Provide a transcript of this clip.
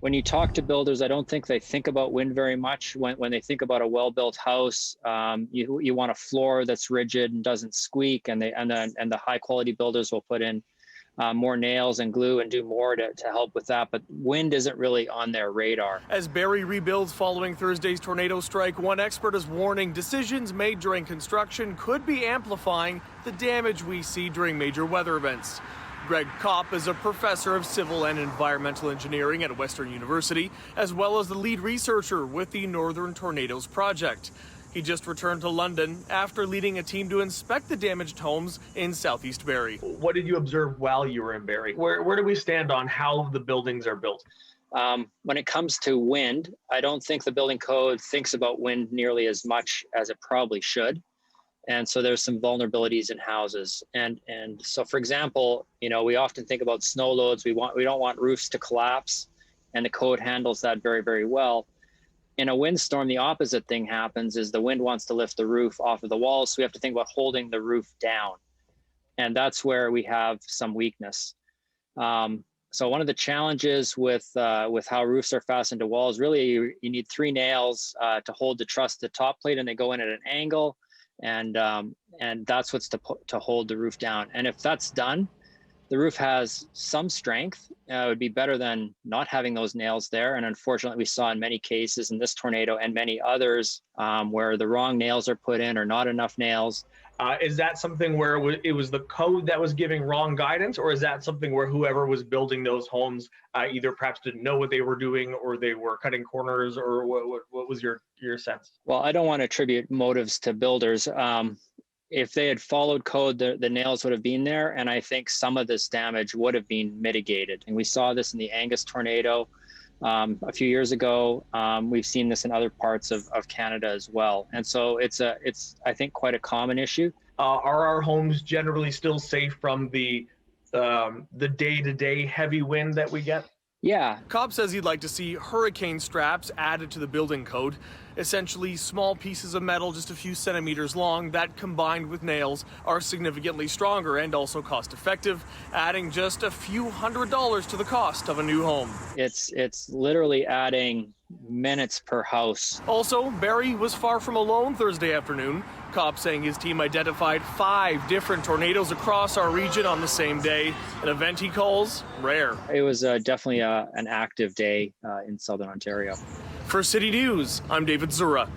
When you talk to builders, I don't think they think about wind very much. When they think about a well-built house, you want a floor that's rigid and doesn't squeak, and the high-quality builders will put in more nails and glue and do more to help with that. But wind isn't really on their radar. As Barrie rebuilds following Thursday's tornado strike, one expert is warning decisions made during construction could be amplifying the damage we see during major weather events. Greg Kopp is a professor of civil and environmental engineering at Western University, as well as the lead researcher with the Northern Tornadoes Project. He just returned to London after leading a team to inspect the damaged homes in southeast Barrie. What did you observe while you were in Barrie? Where do we stand on how the buildings are built? When it comes to wind, I don't think the building code thinks about wind nearly as much as it probably should. And so there's some vulnerabilities in houses. And so, for example, we often think about snow loads. We don't want roofs to collapse, and the code handles that very, very well. In a windstorm, the opposite thing happens is the wind wants to lift the roof off of the walls. So we have to think about holding the roof down. And that's where we have some weakness. So one of the challenges with how roofs are fastened to walls, really you need 3 nails to hold the truss, the top plate, and they go in at an angle. And that's what's to hold the roof down. And if that's done, the roof has some strength. It would be better than not having those nails there. And unfortunately, we saw in many cases in this tornado and many others where the wrong nails are put in or not enough nails. Is that something where it was the code that was giving wrong guidance, or is that something where whoever was building those homes either perhaps didn't know what they were doing, or they were cutting corners, or what was your sense? Well, I don't want to attribute motives to builders. If they had followed code, the nails would have been there, and I think some of this damage would have been mitigated. And we saw this in the Angus tornado a few years ago. We've seen this in other parts of Canada as well. And so it's I think quite a common issue. Are our homes generally still safe from the day-to-day heavy wind that we get? Yeah. Cobb says he'd like to see hurricane straps added to the building code, essentially small pieces of metal just a few centimeters long that, combined with nails, are significantly stronger and also cost-effective, adding just a few $100s to the cost of a new home. It's literally adding minutes per house. Also, Barrie was far from alone Thursday afternoon. Cobb saying his team identified 5 different tornadoes across our region on the same day, an event he calls rare. It was definitely an active day in southern Ontario. For City News, I'm David Zura.